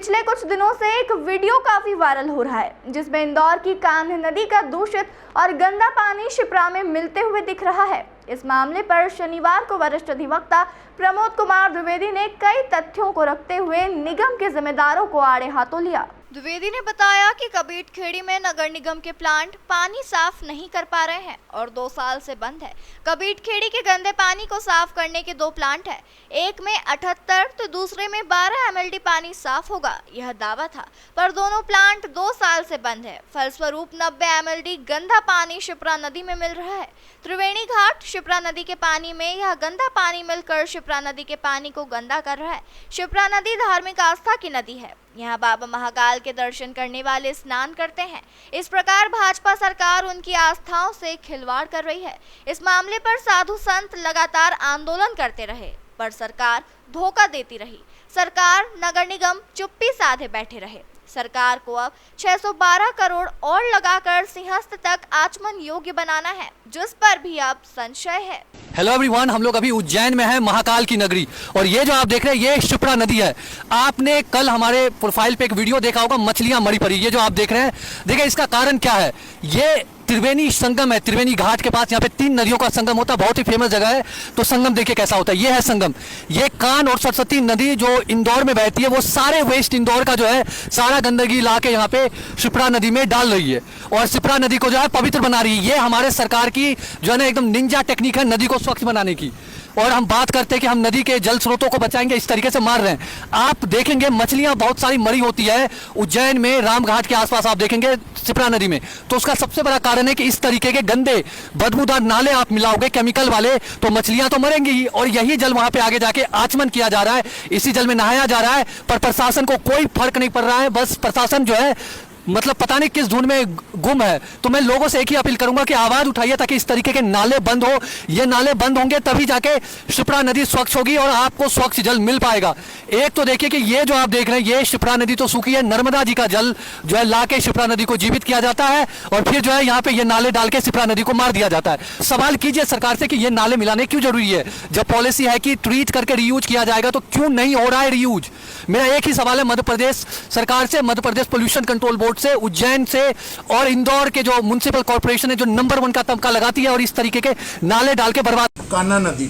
पिछले कुछ दिनों से एक वीडियो काफी वायरल हो रहा है जिसमें इंदौर की कान्ह नदी का दूषित और गंदा पानी शिप्रा में मिलते हुए दिख रहा है। इस मामले पर शनिवार को वरिष्ठ अधिवक्ता प्रमोद कुमार द्विवेदी ने कई तथ्यों को रखते हुए निगम के जिम्मेदारों को आड़े हाथों लिया। द्विवेदी ने बताया कि कबीरखेड़ी में नगर निगम के प्लांट पानी साफ नहीं कर पा रहे हैं और 2 साल से बंद है। कबीरखेड़ी के गंदे पानी को साफ करने के 2 प्लांट है, एक में 78 तो दूसरे में 12 MLD पानी साफ होगा, यह दावा था, पर दोनों प्लांट 2 साल से बंद है। फलस्वरूप 90 MLD गंदा पानी शिप्रा नदी में मिल रहा है। त्रिवेणी घाट शिप्रा नदी के पानी में यह गंदा पानी मिलकर शिप्रा नदी के पानी को गंदा कर रहा है। शिप्रा नदी धार्मिक आस्था की नदी है, यहाँ बाबा महाकाल के दर्शन करने वाले स्नान करते हैं। इस प्रकार भाजपा सरकार उनकी आस्थाओं से खिलवाड़ कर रही है। इस मामले पर साधु संत लगातार आंदोलन करते रहे पर सरकार धोखा देती रही। सरकार नगर निगम चुप्पी साधे बैठे रहे। सरकार को अब 612 करोड़ और लगाकर सिंहस्थ तक आचमन योग्य बनाना है, जिस पर भी अब संशय है। हेलो एवरीवन, हम लोग अभी उज्जैन में हैं, महाकाल की नगरी, और ये जो आप देख रहे हैं ये शिप्रा नदी है। आपने कल हमारे प्रोफाइल पे एक वीडियो देखा होगा, मछलियां मरी पड़ी। ये जो आप देख रहे हैं, देखिए इसका कारण क्या है। ये त्रिवेणी संगम है, त्रिवेणी घाट के पास यहाँ पे 3 नदियों का संगम होता है, बहुत ही फेमस जगह है। तो संगम देखिए कैसा होता है, ये है संगम। ये कान और सरस्वती नदी जो इंदौर में बहती है, वो सारे वेस्ट इंदौर का जो है सारा गंदगी ला के यहाँ पे शिप्रा नदी में डाल रही है और शिप्रा नदी को जो है पवित्र बना रही है। ये हमारे सरकार की जो है ना एकदम निंजा टेक्निक है नदी को स्वच्छ बनाने की। और हम बात करते हैं कि हम नदी के जल स्रोतों को बचाएंगे, इस तरीके से मार रहे हैं। आप देखेंगे मछलियां बहुत सारी मरी होती है उज्जैन में, रामघाट के आसपास आप देखेंगे शिप्रा नदी में। तो उसका सबसे बड़ा कारण है कि इस तरीके के गंदे बदबूदार नाले आप मिलाओगे केमिकल वाले, तो मछलियां तो मरेंगी ही, और यही जल वहां पे आगे जाके आचमन किया जा रहा है, इसी जल में नहाया जा रहा है। पर प्रशासन को कोई फर्क नहीं पड़ रहा है। बस प्रशासन जो है मतलब पता नहीं किस धुन में गुम है। तो मैं लोगों से एक ही अपील करूंगा कि आवाज उठाइए ताकि इस तरीके के नाले बंद हो। ये नाले बंद होंगे तभी जाके शिप्रा नदी स्वच्छ होगी और आपको स्वच्छ जल मिल पाएगा। एक तो देखिए कि ये जो आप देख रहे हैं ये शिप्रा नदी तो सूखी है, नर्मदा जी का जल जो है ला के शिप्रा नदी को जीवित किया जाता है और फिर जो है यहाँ पे ये नाले डाल के शिप्रा नदी को मार दिया जाता है। सवाल कीजिए सरकार से कि ये नाले मिलाने क्यों जरूरी है, जब पॉलिसी है कि ट्रीट करके रीयूज किया जाएगा, तो क्यों नहीं हो रहा है रीयूज। मेरा एक ही सवाल है मध्य प्रदेश सरकार से, Madhya Pradesh pollution control board से, उज्जैन से और इंदौर के जो म्युनिसिपल कॉर्पोरेशन है जो नंबर 1 का तमका लगाती है और इस तरीके के नाले डाल के बर्बाद। कान्हा नदी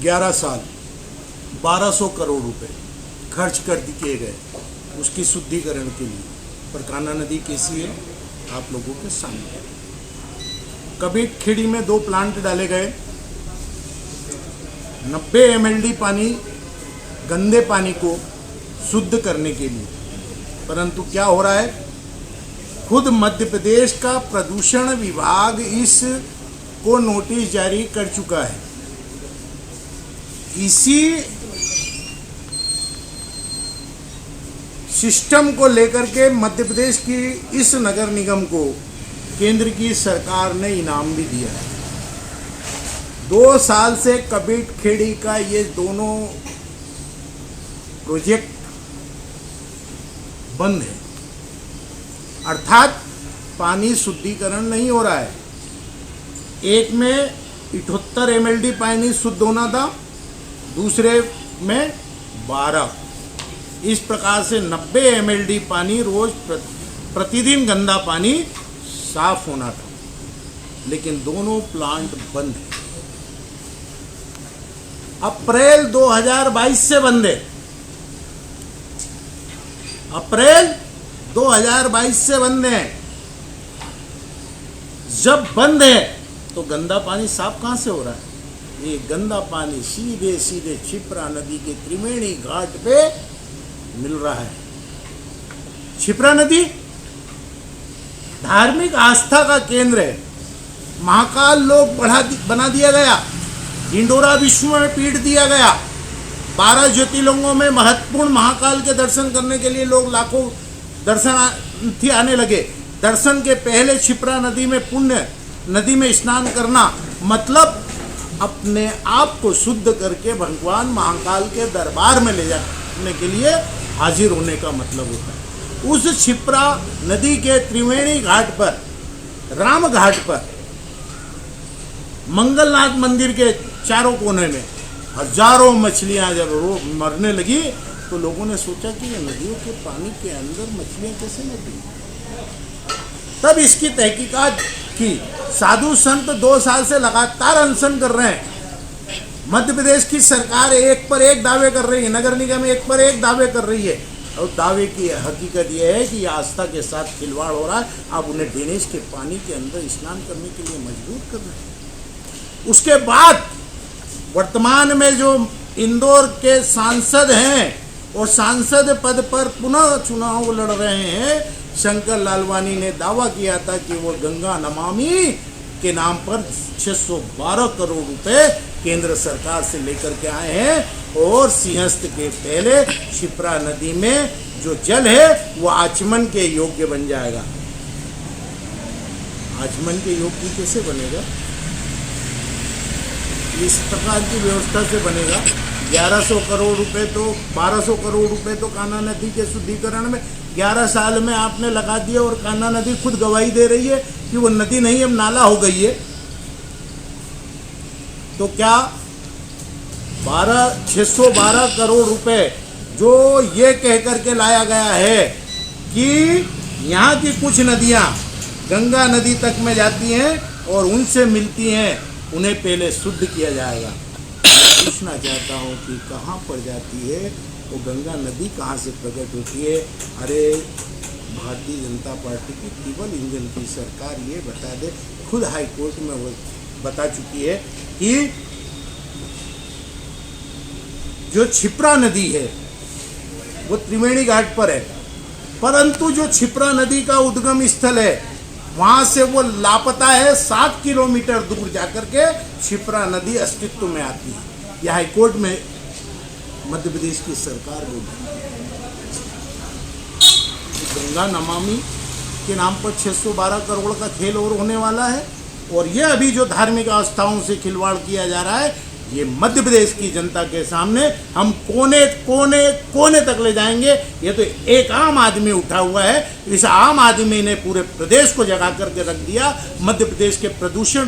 11 साल 1200 करोड़ रुपए खर्च कर किए गए उसकी शुद्धिकरण के लिए, पर कान्हा नदी कैसी है आप लोगों के सामने है। कबीरखेड़ी में 2 प्लांट डाले गए, 90 MLD पानी गंदे पानी को शुद्ध करने के लिए, परंतु क्या हो रहा है, खुद मध्य प्रदेश का प्रदूषण विभाग इस को नोटिस जारी कर चुका है। इसी सिस्टम को लेकर के मध्य प्रदेश की इस नगर निगम को केंद्र की सरकार ने इनाम भी दिया है। 2 साल से कबीरखेड़ी का ये दोनों प्रोजेक्ट बंद है, अर्थात पानी शुद्धिकरण नहीं हो रहा है। एक में 78 MLD पानी शुद्ध होना था, दूसरे में 12। इस प्रकार से 90 MLD पानी रोज प्रतिदिन गंदा पानी साफ होना था, लेकिन दोनों प्लांट बंद है। अप्रैल 2022 से बंद है, अप्रैल 2022 से बंद है। जब बंद है तो गंदा पानी साफ कहां से हो रहा है, ये गंदा पानी सीधे सीधे शिप्रा नदी के त्रिवेणी घाट पे मिल रहा है। शिप्रा नदी धार्मिक आस्था का केंद्र है, महाकाल लोक बना दिया गया, ढिंडोरा विश्व में पीठ दिया गया। 12 ज्योतिर्लिंगों में महत्वपूर्ण महाकाल के दर्शन करने के लिए लोग लाखों दर्शनार्थी आने लगे। दर्शन के पहले शिप्रा नदी में पुण्य नदी में स्नान करना मतलब अपने आप को शुद्ध करके भगवान महाकाल के दरबार में ले जाने के लिए हाजिर होने का मतलब होता है। उस शिप्रा नदी के त्रिवेणी घाट पर, राम घाट पर, मंगलनाथ मंदिर के चारों कोने में हजारों मछलियां जब मरने लगी तो लोगों ने सोचा कि ये नदियों के पानी के अंदर मछलियां कैसे मरती हैं। तब इसकी तहकीकात की। साधु संत 2 साल से लगातार अनशन कर रहे हैं। मध्य प्रदेश की सरकार एक पर एक दावे कर रही है, नगर निगम एक पर एक दावे कर रही है, और दावे की हकीकत यह है कि ये आस्था के साथ खिलवाड़ हो रहा है। आप उन्हें ड्रेनेज के पानी के अंदर स्नान करने के लिए मजबूर कर रहे हैं। उसके बाद वर्तमान में जो इंदौर के सांसद हैं और सांसद पद पर पुनः चुनाव लड़ रहे हैं, शंकर लालवानी ने दावा किया था कि वो गंगा नमामि के नाम पर 612 करोड़ रुपए केंद्र सरकार से लेकर के आए हैं, और सिंहस्थ के पहले शिप्रा नदी में जो जल है वो आचमन के योग्य बन जाएगा। आचमन के योग्य कैसे बनेगा? इस प्रकार की व्यवस्था से बनेगा। 1100 करोड़ रुपए तो 1200 करोड़ रुपए तो कान्हा नदी के शुद्धिकरण में 11 साल में आपने लगा दिया, और कान्हा नदी खुद गवाही दे रही है कि वो नदी नहीं अब नाला हो गई है। तो क्या 612 करोड़ रुपए जो ये कह करके लाया गया है कि यहाँ की कुछ नदियाँ गंगा नदी तक में जाती हैं और उनसे मिलती हैं, उन्हें पहले शुद्ध किया जाएगा। पूछना चाहता हूँ कि कहाँ पर जाती है वो गंगा नदी, कहाँ से प्रकट होती है? अरे भारतीय जनता पार्टी की केवल इंजन की सरकार ये बता दे, खुद हाई कोर्ट में वो बता चुकी है कि जो क्षिप्रा नदी है वो त्रिवेणी घाट पर है, परंतु जो क्षिप्रा नदी का उद्गम स्थल है वहां से वो लापता है। 7 किलोमीटर दूर जाकर के क्षिप्रा नदी अस्तित्व में आती है। यह हाईकोर्ट में मध्य प्रदेश की सरकार बोली। गंगा नमामि के नाम पर 612 करोड़ का खेल और होने वाला है, और यह अभी जो धार्मिक आस्थाओं से खिलवाड़ किया जा रहा है, ये मध्य प्रदेश की जनता के सामने हम कोने कोने कोने तक ले जाएंगे। ये तो एक आम आदमी उठा हुआ है, इस आम आदमी ने पूरे प्रदेश को जगा करके रख दिया। मध्य प्रदेश के प्रदूषण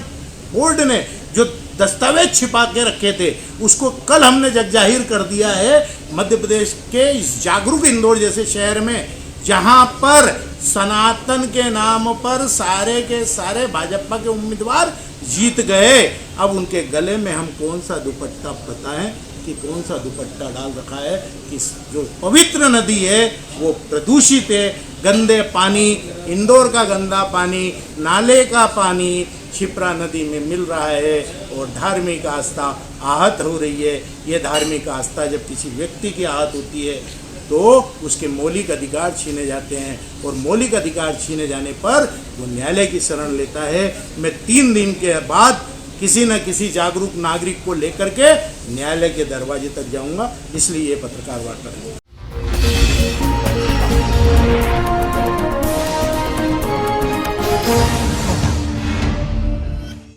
बोर्ड ने जो दस्तावेज छिपा के रखे थे उसको कल हमने जगजाहिर कर दिया है। मध्य प्रदेश के इस जागरूक इंदौर जैसे शहर में, जहां पर सनातन के नाम पर सारे के सारे भाजपा के उम्मीदवार जीत गए, अब उनके गले में हम कौन सा दुपट्टा, पता है कि कौन सा दुपट्टा डाल रखा है कि जो पवित्र नदी है वो प्रदूषित है। गंदे पानी, इंदौर का गंदा पानी, नाले का पानी क्षिप्रा नदी में मिल रहा है, और धार्मिक आस्था आहत हो रही है। ये धार्मिक आस्था जब किसी व्यक्ति की आहत होती है तो उसके मौलिक अधिकार छीने जाते हैं, और मौलिक अधिकार छीने जाने पर वो न्यायालय की शरण लेता है। मैं 3 दिन के बाद किसी न किसी जागरूक नागरिक को लेकर के न्यायालय के दरवाजे तक जाऊंगा, इसलिए ये पत्रकार वार्ता है।